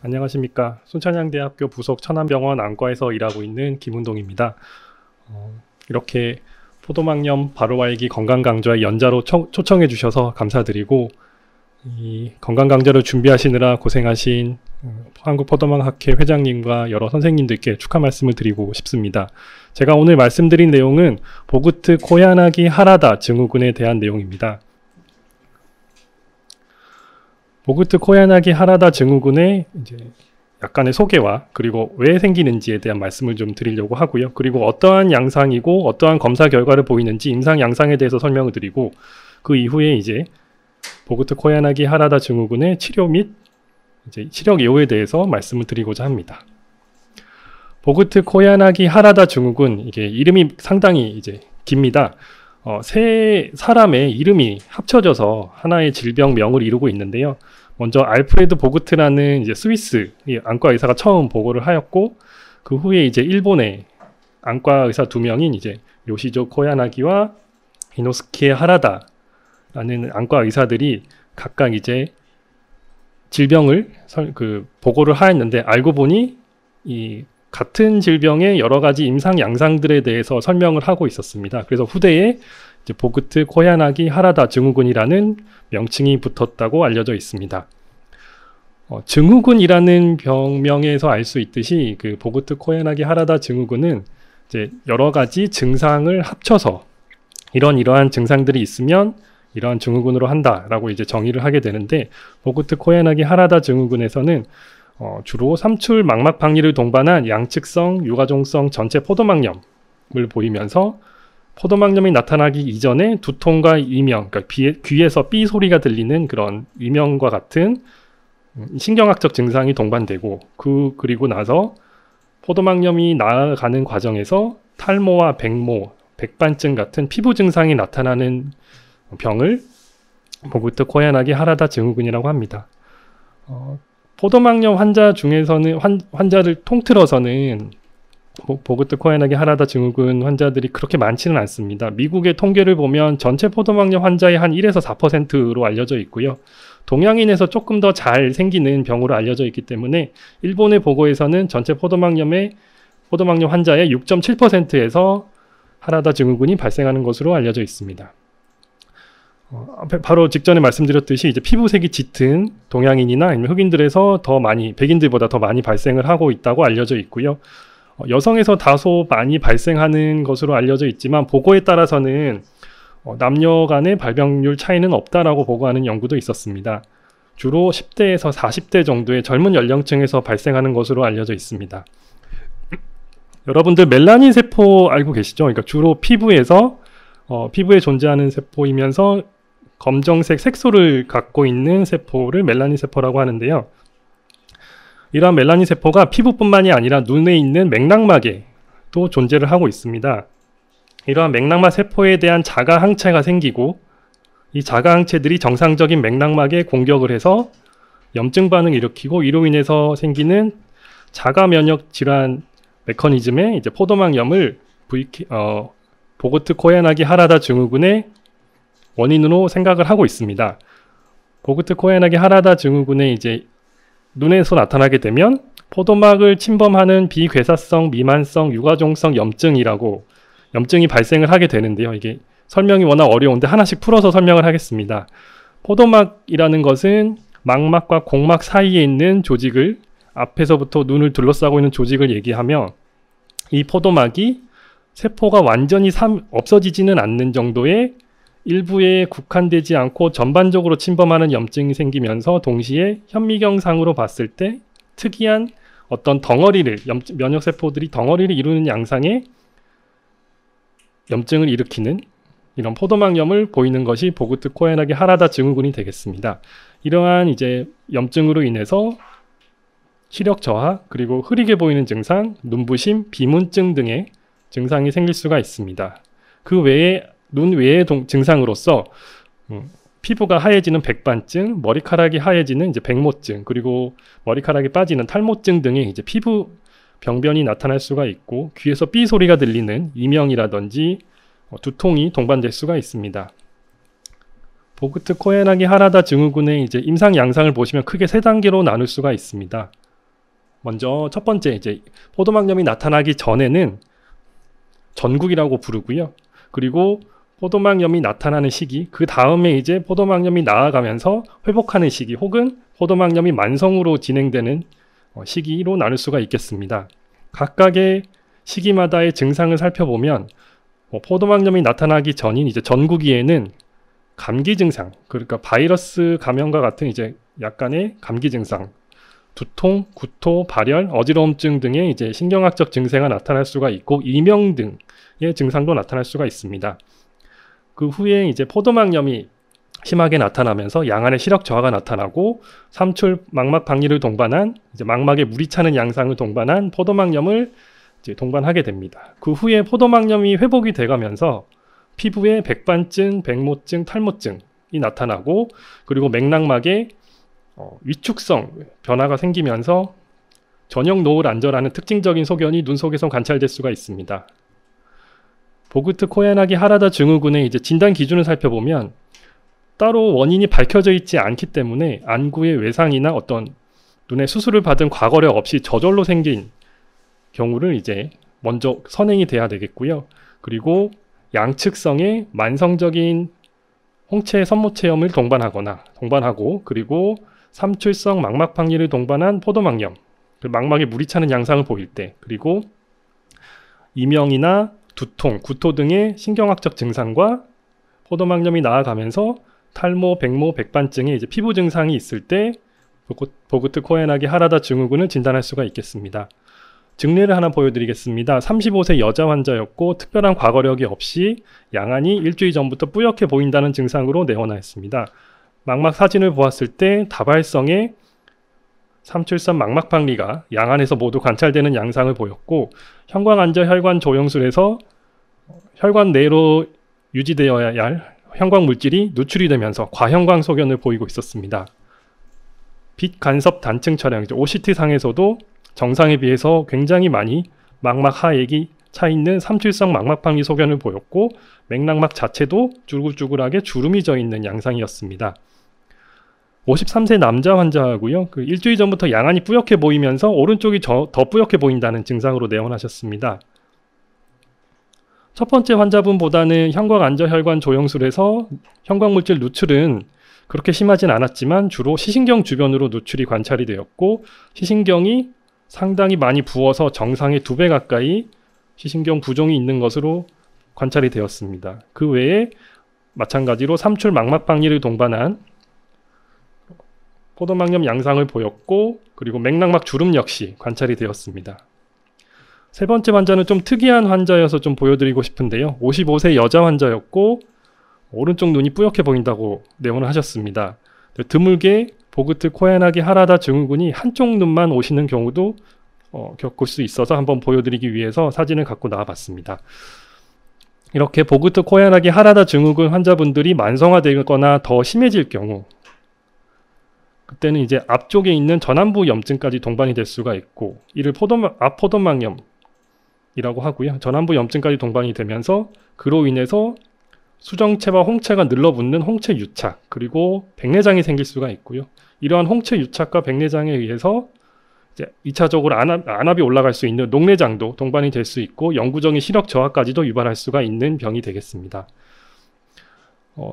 안녕하십니까. 순천향대학교 부속 천안병원 안과에서 일하고 있는 김운동입니다. 이렇게 포도막염 바로알기 건강강좌의 연자로 초청해 주셔서 감사드리고, 이 건강강좌를 준비하시느라 고생하신 한국포도막학회 회장님과 여러 선생님들께 축하 말씀을 드리고 싶습니다. 제가 오늘 말씀드린 내용은 보그트 코야나기 하라다 증후군에 대한 내용입니다. 보그트 코야나기 하라다 증후군의 이제 약간의 소개와 그리고 왜 생기는지에 대한 말씀을 좀 드리려고 하고요. 그리고 어떠한 양상이고 어떠한 검사 결과를 보이는지 임상 양상에 대해서 설명을 드리고, 그 이후에 이제 보그트 코야나기 하라다 증후군의 치료 및 이제 치료 예후에 대해서 말씀을 드리고자 합니다. 보그트 코야나기 하라다 증후군, 이게 이름이 상당히 이제 깁니다. 세 사람의 이름이 합쳐져서 하나의 질병명을 이루고 있는데요. 먼저 알프레드 보그트라는 이제 스위스 안과 의사가 처음 보고를 하였고, 그 후에 이제 일본의 안과 의사 두 명인 이제 요시조 코야나기와 이노스케 하라다라는 안과 의사들이 각각 이제 질병을 보고를 하였는데, 알고 보니 이 같은 질병의 여러 가지 임상 양상들에 대해서 설명을 하고 있었습니다. 그래서 후대에 이제 보그트 코야나기 하라다 증후군이라는 명칭이 붙었다고 알려져 있습니다. 증후군이라는 병명에서 알 수 있듯이 그 보그트 코야나기 하라다 증후군은 이제 여러 가지 증상을 합쳐서 이러한 증상들이 있으면 이러한 증후군으로 한다라고 이제 정의를 하게 되는데, 보그트 코야나기 하라다 증후군에서는 주로 삼출 망막 박리를 동반한 양측성 유가종성 전체 포도막염을 보이면서, 포도막염이 나타나기 이전에 두통과 이명, 그러니까 귀에서 삐 소리가 들리는 그런 이명과 같은 신경학적 증상이 동반되고, 그리고 나서 포도막염이 나아가는 과정에서 탈모와 백모, 백반증 같은 피부 증상이 나타나는 병을 보그트 코야나기 하라다 증후군이라고 합니다. 포도막염 환자 중에서는 환자를 통틀어서는 보그트 코야나기 하라다 증후군 환자들이 그렇게 많지는 않습니다. 미국의 통계를 보면 전체 포도막염 환자의 한 1에서 4%로 알려져 있고요. 동양인에서 조금 더 잘 생기는 병으로 알려져 있기 때문에 일본의 보고에서는 전체 포도막염 환자의 6.7%에서 하라다 증후군이 발생하는 것으로 알려져 있습니다. 바로 직전에 말씀드렸듯이 이제 피부색이 짙은 동양인이나 아니면 흑인들에서 더 많이, 백인들보다 더 많이 발생을 하고 있다고 알려져 있고요. 여성에서 다소 많이 발생하는 것으로 알려져 있지만, 보고에 따라서는 남녀 간의 발병률 차이는 없다라고 보고하는 연구도 있었습니다. 주로 10대에서 40대 정도의 젊은 연령층에서 발생하는 것으로 알려져 있습니다. 여러분들 멜라닌 세포 알고 계시죠? 그러니까 주로 피부에 존재하는 세포이면서 검정색 색소를 갖고 있는 세포를 멜라닌 세포라고 하는데요. 이러한 멜라닌 세포가 피부뿐만이 아니라 눈에 있는 맥락막에도 존재를 하고 있습니다. 이러한 맥락막 세포에 대한 자가 항체가 생기고, 이 자가 항체들이 정상적인 맥락막에 공격을 해서 염증 반응을 일으키고, 이로 인해서 생기는 자가 면역 질환 메커니즘에 이제 포도막염을 보그트 코야나기 하라다 증후군의 원인으로 생각을 하고 있습니다. 보그트 코야나기 하라다 증후군의 이제 눈에서 나타나게 되면 포도막을 침범하는 비괴사성 미만성 유가종성 염증이 발생을 하게 되는데요. 이게 설명이 워낙 어려운데 하나씩 풀어서 설명을 하겠습니다. 포도막이라는 것은 망막과 공막 사이에 있는 조직을, 앞에서부터 눈을 둘러싸고 있는 조직을 얘기하며, 이 포도막이 세포가 완전히 없어지지는 않는 정도의 일부에 국한되지 않고 전반적으로 침범하는 염증이 생기면서, 동시에 현미경상으로 봤을 때 특이한 어떤 덩어리를, 면역세포들이 덩어리를 이루는 양상의 염증을 일으키는 이런 포도막염을 보이는 것이 보그트 코야나기 하라다 증후군이 되겠습니다. 이러한 이제 염증으로 인해서 시력 저하, 그리고 흐리게 보이는 증상, 눈부심, 비문증 등의 증상이 생길 수가 있습니다. 그 외에 눈 외의 증상으로서 피부가 하얘지는 백반증, 머리카락이 하얘지는 이제 백모증, 그리고 머리카락이 빠지는 탈모증 등의 이제 피부 병변이 나타날 수가 있고, 귀에서 삐 소리가 들리는 이명이라든지 두통이 동반될 수가 있습니다. 보그트 코야나기 하라다 증후군의 이제 임상 양상을 보시면 크게 세 단계로 나눌 수가 있습니다. 먼저 첫 번째 이제 포도막염이 나타나기 전에는 전국이라고 부르고요. 그리고 포도막염이 나타나는 시기, 그 다음에 이제 포도막염이 나아가면서 회복하는 시기 혹은 포도막염이 만성으로 진행되는 시기로 나눌 수가 있겠습니다. 각각의 시기마다의 증상을 살펴보면 포도막염이 나타나기 전인 이제 전국기에는 감기 증상, 그러니까 바이러스 감염과 같은 이제 약간의 감기 증상, 두통, 구토, 발열, 어지러움증 등의 이제 신경학적 증세가 나타날 수가 있고 이명 등의 증상도 나타날 수가 있습니다. 그 후에 이제 포도막염이 심하게 나타나면서 양안의 시력 저하가 나타나고 삼출 망막 박리를 동반한 이제 망막에 물이 차는 양상을 동반한 포도막염을 이제 동반하게 됩니다. 그 후에 포도막염이 회복이 돼가면서 피부에 백반증, 백모증, 탈모증이 나타나고 그리고 맥락막에 위축성 변화가 생기면서 전형 노을 안절하는 특징적인 소견이 눈 속에서 관찰될 수가 있습니다. 보그트 코야나기 하라다 증후군의 이제 진단 기준을 살펴보면 따로 원인이 밝혀져 있지 않기 때문에 안구의 외상이나 어떤 눈에 수술을 받은 과거력 없이 저절로 생긴 경우를 이제 먼저 선행이 돼야 되겠고요. 그리고 양측성의 만성적인 홍채 선모체염을 동반하고 그리고 삼출성 망막 박리를 동반한 포도막염, 망막에 물이 차는 양상을 보일 때, 그리고 이명이나 두통, 구토 등의 신경학적 증상과 포도막염이 나아가면서 탈모, 백모, 백반증의 이제 피부 증상이 있을 때 보그트 코야나기 하라다 증후군을 진단할 수가 있겠습니다. 증례를 하나 보여드리겠습니다. 35세 여자 환자였고 특별한 과거력이 없이 양안이 일주일 전부터 뿌옇게 보인다는 증상으로 내원하였습니다. 망막 사진을 보았을 때 다발성의 삼출성 망막 박리가 양안에서 모두 관찰되는 양상을 보였고 형광안저 혈관 조영술에서 혈관 내로 유지되어야 할 형광 물질이 누출이 되면서 과형광 소견을 보이고 있었습니다. 빛 간섭 단층 촬영, OCT 상에서도 정상에 비해서 굉장히 많이 망막 하액이 차 있는 삼출성 망막 박리 소견을 보였고 맥락막 자체도 쭈글쭈글하게 주름이 져 있는 양상이었습니다. 53세 남자 환자하고요. 일주일 전부터 양안이 뿌옇게 보이면서 오른쪽이 더 뿌옇게 보인다는 증상으로 내원하셨습니다. 첫 번째 환자분보다는 형광안저혈관 조영술에서 형광물질 누출은 그렇게 심하진 않았지만 주로 시신경 주변으로 누출이 관찰이 되었고 시신경이 상당히 많이 부어서 정상의 2배 가까이 시신경 부종이 있는 것으로 관찰이 되었습니다. 그 외에 마찬가지로 삼출 망막 박리를 동반한 포도막염 양상을 보였고 그리고 맥락막 주름 역시 관찰이 되었습니다. 세 번째 환자는 좀 특이한 환자여서 좀 보여드리고 싶은데요. 55세 여자 환자였고 오른쪽 눈이 뿌옇게 보인다고 내원을 하셨습니다. 드물게 보그트 코야나기 하라다 증후군이 한쪽 눈만 오시는 경우도 겪을 수 있어서 한번 보여드리기 위해서 사진을 갖고 나와봤습니다. 이렇게 보그트 코야나기 하라다 증후군 환자분들이 만성화되거나 더 심해질 경우 그때는 이제 앞쪽에 있는 전완부 염증까지 동반이 될 수가 있고 이를 앞포도막염이라고 하고요. 전완부 염증까지 동반이 되면서 그로 인해서 수정체와 홍채가 늘러붙는 홍채 유착 그리고 백내장이 생길 수가 있고요. 이러한 홍채 유착과 백내장에 의해서 이제 2차적으로 안압이 올라갈 수 있는 녹내장도 동반이 될 수 있고 영구적인 시력 저하까지도 유발할 수가 있는 병이 되겠습니다.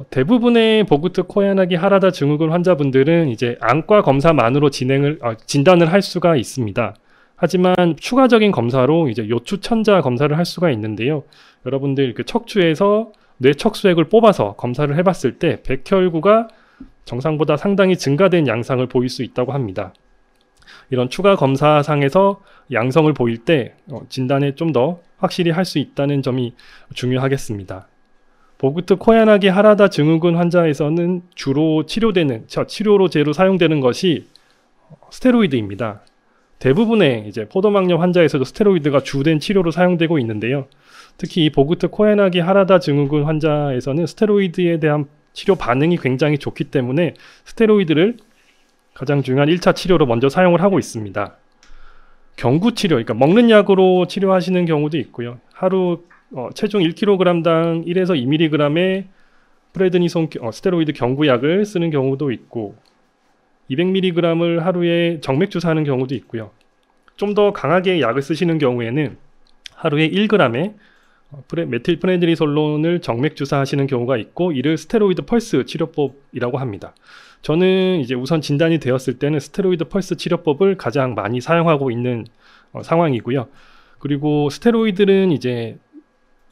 대부분의 보그트 코야나기 하라다 증후군 환자분들은 이제 안과 검사만으로 진단을 할 수가 있습니다. 하지만 추가적인 검사로 이제 요추 천자 검사를 할 수가 있는데요. 여러분들 척추에서 뇌척수액을 뽑아서 검사를 해봤을 때 백혈구가 정상보다 상당히 증가된 양상을 보일 수 있다고 합니다. 이런 추가 검사상에서 양성을 보일 때 진단에 좀 더 확실히 할 수 있다는 점이 중요하겠습니다. 보그트 코야나기 하라다 증후군 환자에서는 주로 치료로 사용되는 것이 스테로이드입니다. 대부분의 이제 포도막염 환자에서도 스테로이드가 주된 치료로 사용되고 있는데요. 특히 이 보그트 코야나기 하라다 증후군 환자에서는 스테로이드에 대한 치료 반응이 굉장히 좋기 때문에 스테로이드를 가장 중요한 1차 치료로 먼저 사용을 하고 있습니다. 경구치료, 그러니까 먹는 약으로 치료하시는 경우도 있고요. 하루 체중 1kg당 1에서 2mg의 프레드니손 스테로이드 경구약을 쓰는 경우도 있고 200mg을 하루에 정맥 주사하는 경우도 있고요. 좀 더 강하게 약을 쓰시는 경우에는 하루에 1g의 메틸프레니리솔론을 정맥 주사하시는 경우가 있고, 이를 스테로이드 펄스 치료법이라고 합니다. 저는 이제 우선 진단이 되었을 때는 스테로이드 펄스 치료법을 가장 많이 사용하고 있는 상황이고요. 그리고 스테로이드는 이제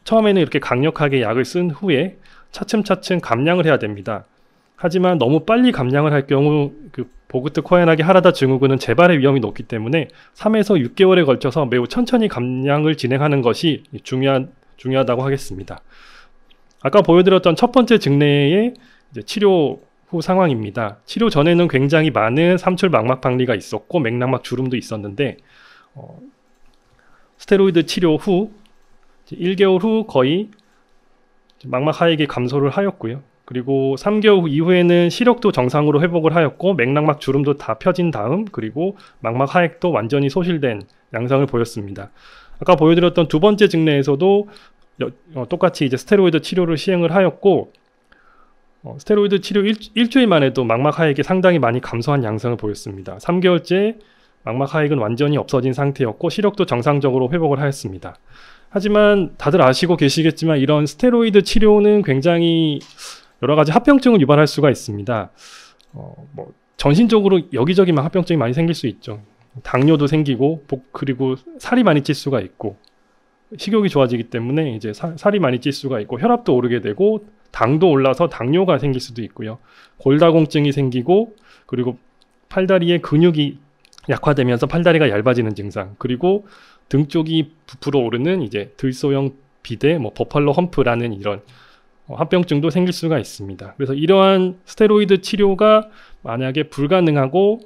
처음에는 이렇게 강력하게 약을 쓴 후에 차츰차츰 감량을 해야 됩니다. 하지만 너무 빨리 감량을 할 경우 그 보그트 코야나기 하라다 증후군은 재발의 위험이 높기 때문에 3에서 6개월에 걸쳐서 매우 천천히 감량을 진행하는 것이 중요하다고 하겠습니다. 아까 보여드렸던 첫 번째 증례의 이제 치료 후 상황입니다. 치료 전에는 굉장히 많은 삼출 망막 박리가 있었고 맥락막 주름도 있었는데 스테로이드 치료 후 1개월 후 거의 망막 하액이 감소를 하였고요. 그리고 3개월 이후에는 시력도 정상으로 회복을 하였고 맥락막 주름도 다 펴진 다음, 그리고 망막 하액도 완전히 소실된 양상을 보였습니다. 아까 보여드렸던 두 번째 증례에서도 똑같이 이제 스테로이드 치료를 시행을 하였고, 스테로이드 치료 일주일 만에도 망막 하액이 상당히 많이 감소한 양상을 보였습니다. 3개월째 망막 하액은 완전히 없어진 상태였고 시력도 정상적으로 회복을 하였습니다. 하지만 다들 아시고 계시겠지만 이런 스테로이드 치료는 굉장히 여러 가지 합병증을 유발할 수가 있습니다. 전신적으로 여기저기 막 합병증이 많이 생길 수 있죠. 당뇨도 생기고, 그리고 살이 많이 찔 수가 있고, 식욕이 좋아지기 때문에 이제 살이 많이 찔 수가 있고, 혈압도 오르게 되고, 당도 올라서 당뇨가 생길 수도 있고요. 골다공증이 생기고, 그리고 팔다리의 근육이 약화되면서 팔다리가 얇아지는 증상, 그리고 등 쪽이 부풀어 오르는 이제 들소형 비대, 버팔로 험프라는 이런 합병증도 생길 수가 있습니다. 그래서 이러한 스테로이드 치료가 만약에 불가능하고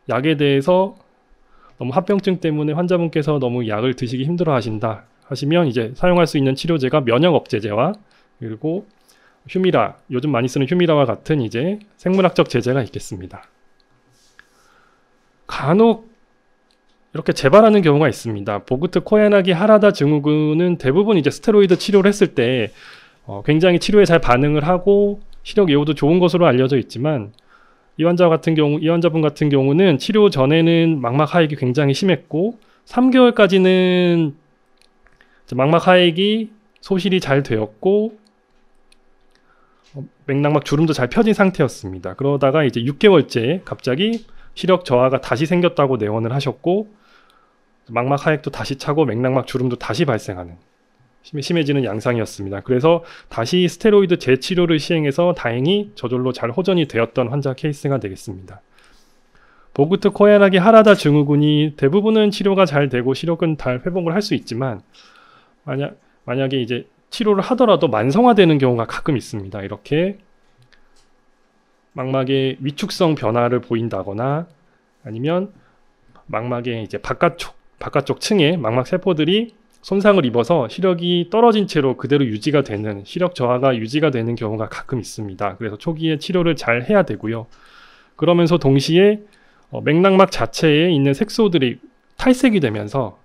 약에 대해서 너무 합병증 때문에 환자분께서 너무 약을 드시기 힘들어 하신다 하시면 이제 사용할 수 있는 치료제가 면역억제제와 그리고 휴미라, 요즘 많이 쓰는 휴미라와 같은 이제 생물학적 제제가 있겠습니다. 간혹 이렇게 재발하는 경우가 있습니다. 보그트 코야나기 하라다 증후군은 대부분 이제 스테로이드 치료를 했을 때 굉장히 치료에 잘 반응을 하고 시력 예후도 좋은 것으로 알려져 있지만, 이 환자분 같은 경우는 치료 전에는 망막 하액이 굉장히 심했고 3개월까지는 망막 하액이 소실이 잘 되었고 맥락막 주름도 잘 펴진 상태였습니다. 그러다가 이제 6개월째 갑자기 시력 저하가 다시 생겼다고 내원을 하셨고, 망막 하액도 다시 차고 맥락막 주름도 다시 발생하는 심해지는 양상이었습니다. 그래서 다시 스테로이드 재치료를 시행해서 다행히 저절로 잘 호전이 되었던 환자 케이스가 되겠습니다. 보그트 코야나기 하라다 증후군이 대부분은 치료가 잘 되고 시력은 잘 회복을 할 수 있지만, 만약에 이제 치료를 하더라도 만성화되는 경우가 가끔 있습니다. 이렇게 망막의 위축성 변화를 보인다거나, 아니면 망막의 이제 바깥쪽 층에 망막 세포들이 손상을 입어서 시력이 떨어진 채로 그대로 유지가 되는, 시력 저하가 유지가 되는 경우가 가끔 있습니다. 그래서 초기에 치료를 잘 해야 되고요. 그러면서 동시에 맥락막 자체에 있는 색소들이 탈색이 되면서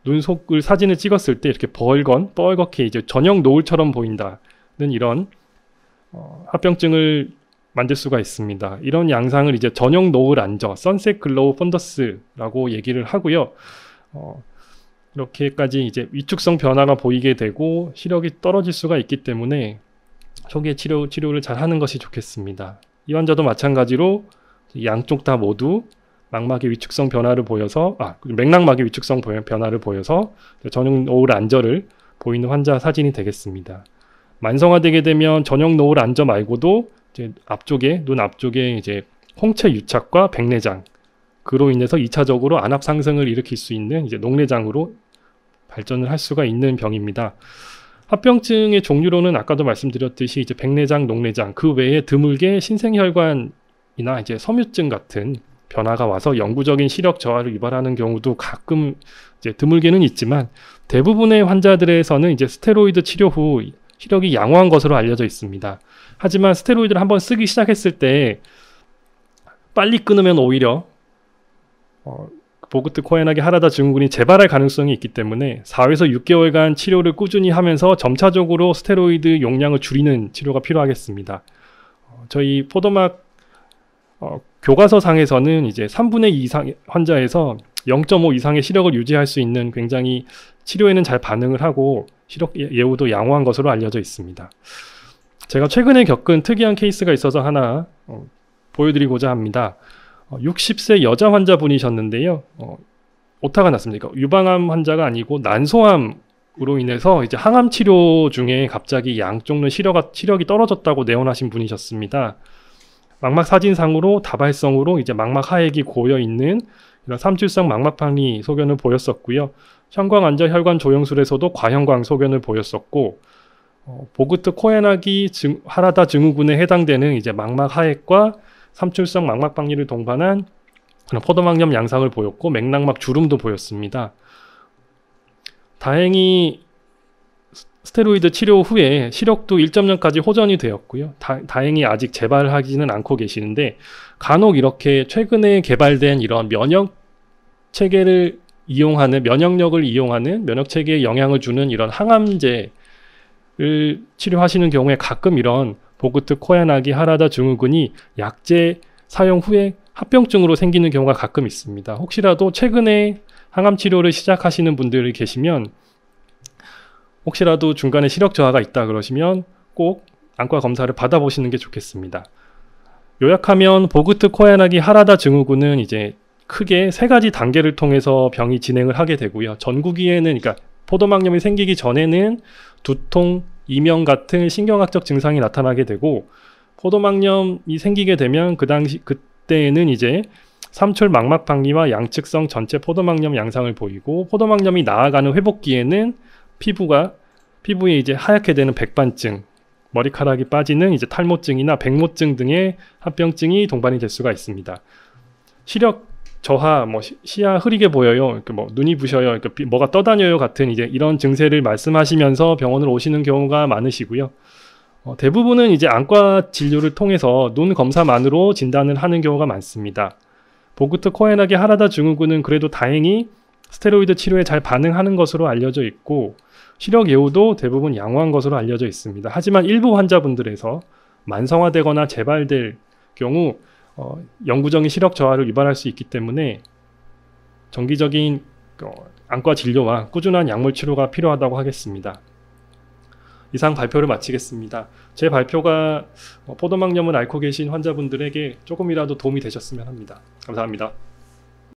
눈속을 사진을 찍었을 때 이렇게 뻘겋게 이제 저녁 노을처럼 보인다는 이런 합병증을 만들 수가 있습니다. 이런 양상을 이제 저녁 노을 안저, 선셋 글로우 펀더스라고 얘기를 하고요. 이렇게까지 이제 위축성 변화가 보이게 되고 시력이 떨어질 수가 있기 때문에 초기에 치료를 잘 하는 것이 좋겠습니다. 이 환자도 마찬가지로 양쪽 다 모두 망막의 위축성 변화를 보여서 맥락막의 위축성 변화를 보여서 저녁 노을 안저를 보이는 환자 사진이 되겠습니다. 만성화되게 되면 저녁 노을 안저 말고도 이제 눈 앞쪽에 이제 홍채 유착과 백내장, 그로 인해서 2차적으로 안압 상승을 일으킬 수 있는 이제 녹내장으로 발전을 할 수가 있는 병입니다. 합병증의 종류로는 아까도 말씀드렸듯이 이제 백내장, 녹내장, 그 외에 드물게 신생혈관이나 이제 섬유증 같은 변화가 와서 영구적인 시력 저하를 유발하는 경우도 가끔 이제 드물게는 있지만, 대부분의 환자들에서는 이제 스테로이드 치료 후 시력이 양호한 것으로 알려져 있습니다. 하지만 스테로이드를 한번 쓰기 시작했을 때 빨리 끊으면 오히려 보그트 코야나기 하라다 증후군이 재발할 가능성이 있기 때문에 4에서 6개월간 치료를 꾸준히 하면서 점차적으로 스테로이드 용량을 줄이는 치료가 필요하겠습니다. 저희 포도막 교과서상에서는 이제 3분의 2 이상 환자에서 0.5 이상의 시력을 유지할 수 있는 굉장히 치료에는 잘 반응을 하고 시력 예후도 양호한 것으로 알려져 있습니다. 제가 최근에 겪은 특이한 케이스가 있어서 하나 보여드리고자 합니다. 60세 여자 환자분이셨는데요. 오타가 났습니다. 유방암 환자가 아니고 난소암으로 인해서 이제 항암 치료 중에 갑자기 양쪽 눈 시력이 떨어졌다고 내원하신 분이셨습니다. 망막 사진상으로 다발성으로 이제 망막 하액이 고여 있는 이런 삼출성 망막박리 소견을 보였었고요. 형광안저 혈관 조영술에서도 과형광 소견을 보였었고, 보그트 코에나기 하라다 증후군에 해당되는 이제 망막 하액과 삼출성 망막박리를 동반한 포도막염 양상을 보였고, 맥락막 주름도 보였습니다. 다행히 스테로이드 치료 후에 시력도 1.0까지 호전이 되었고요. 다행히 아직 재발하지는 않고 계시는데, 간혹 이렇게 최근에 개발된 이런 면역 체계를 이용하는, 면역력을 이용하는, 면역 체계에 영향을 주는 이런 항암제를 치료하시는 경우에 가끔 이런 보그트 코야나기 하라다 증후군이 약제 사용 후에 합병증으로 생기는 경우가 가끔 있습니다. 혹시라도 최근에 항암 치료를 시작하시는 분들이 계시면, 혹시라도 중간에 시력 저하가 있다 그러시면 꼭 안과 검사를 받아보시는 게 좋겠습니다. 요약하면 보그트 코야나기 하라다 증후군은 이제 크게 3가지 단계를 통해서 병이 진행을 하게 되고요. 전구기에는, 그러니까 포도막염이 생기기 전에는 두통, 이명 같은 신경학적 증상이 나타나게 되고, 포도막염이 생기게 되면 그때에는 이제 삼출 망막박리와 양측성 전체 포도막염 양상을 보이고, 포도막염이 나아가는 회복기에는 피부에 이제 하얗게 되는 백반증, 머리카락이 빠지는 이제 탈모증이나 백모증 등의 합병증이 동반이 될 수가 있습니다. 시력 저하, 시야 흐리게 보여요, 눈이 부셔요, 뭐가 떠다녀요 같은 이제 이런 증세를 말씀하시면서 병원을 오시는 경우가 많으시고요. 대부분은 이제 안과 진료를 통해서 눈 검사만으로 진단을 하는 경우가 많습니다. 보그트 코에나기 하라다 증후군은 그래도 다행히 스테로이드 치료에 잘 반응하는 것으로 알려져 있고, 시력 예후도 대부분 양호한 것으로 알려져 있습니다. 하지만 일부 환자분들에서 만성화되거나 재발될 경우 영구적인 시력 저하를 유발할 수 있기 때문에 정기적인 안과 진료와 꾸준한 약물 치료가 필요하다고 하겠습니다. 이상 발표를 마치겠습니다. 제 발표가 포도막염을 앓고 계신 환자분들에게 조금이라도 도움이 되셨으면 합니다. 감사합니다.